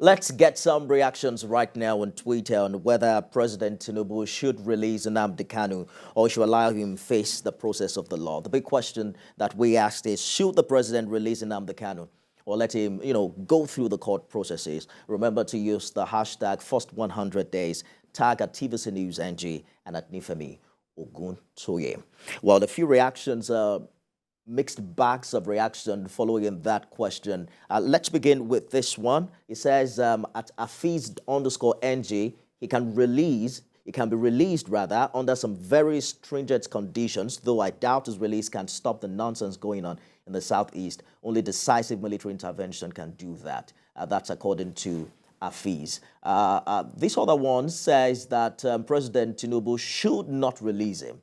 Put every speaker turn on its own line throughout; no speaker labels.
Let's get some reactions right now on Twitter on whether President Tinubu should release Nnamdi Kanu or should allow him face the process of the law. The big question that we asked is, should the president release Nnamdi Kanu or let him, go through the court processes? Remember to use the hashtag first 100 days, tag at TVC News NG and at Nifemi Oguntoye. Well, the few reactions mixed bags of reaction following that question. Let's begin with this one. It says at Afiz_NG, he can be released rather under some very stringent conditions, though I doubt his release can stop the nonsense going on in the southeast. Only decisive military intervention can do that. That's according to Afiz. This other one says that President Tinubu should not release him,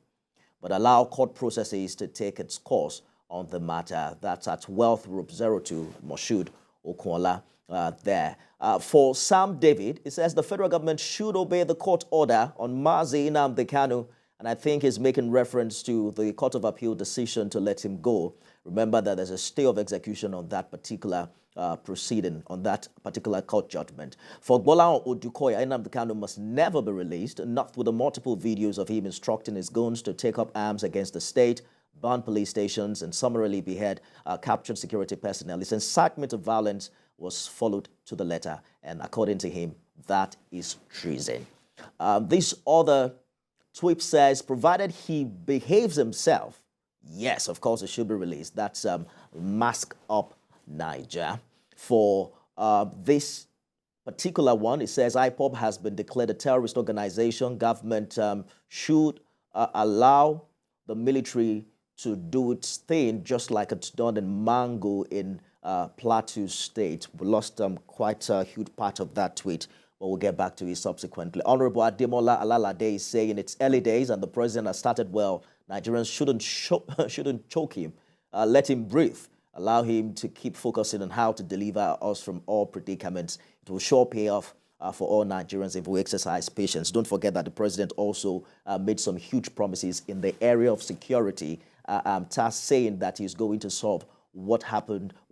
but allow court processes to take its course on the matter. That's at Wealth Group 02, Moshood Okola there. For Sam David, it says the federal government should obey the court order on Mazi Nnamdi Kanu, and I think he's making reference to the Court of Appeal decision to let him go. Remember that there's a stay of execution on that particular proceeding, on that particular court judgment. For Bola Odukoya, Nnamdi Kanu must never be released, not with the multiple videos of him instructing his goons to take up arms against the state, burn police stations, and summarily behead captured security personnel. His incitement of violence was followed to the letter, and according to him, that is treason. This other tweet says, provided he behaves himself, yes, of course, it should be released. That's Mask Up Niger. For this particular one, it says IPOB has been declared a terrorist organization. Government should allow the military to do its thing, just like it's done in Mango in Plateau State. We lost quite a huge part of that tweet, but we'll get back to it subsequently. Honorable Ademola Alalade is saying it's early days and the president has started well. Nigerians shouldn't choke him. Let him breathe. Allow him to keep focusing on how to deliver us from all predicaments. It will sure pay off for all Nigerians if we exercise patience. Don't forget that the president also made some huge promises in the area of security, saying that he's going to solve what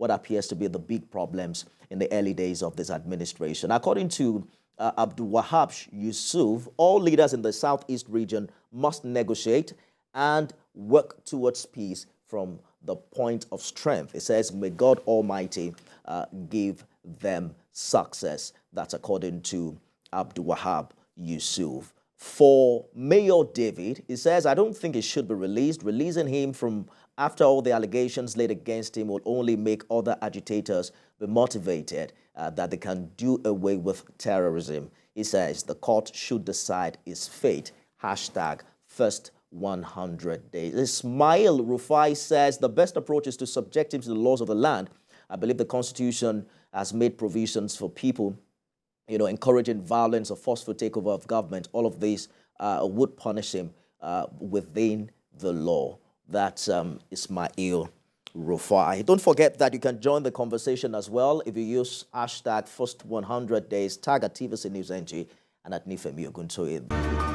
appears to be the big problems in the early days of this administration. According to Abdul Wahab Yusuf, all leaders in the southeast region must negotiate and work towards peace from the point of strength. It says, may God Almighty give them success. That's according to Abdul Wahab Yusuf. For Mayor David, he says, I don't think he should be released. Releasing him from after all the allegations laid against him will only make other agitators be motivated that they can do away with terrorism. He says the court should decide his fate. Hashtag first 100 days. Ismail Rufai says the best approach is to subject him to the laws of the land. I believe the Constitution has made provisions for people encouraging violence or forceful takeover of government. All of these would punish him within the law. That's Ismail Rufai. Don't forget that you can join the conversation as well if you use hashtag first 100 days, tag at TVC News NG and at Nifemi Oguntoye.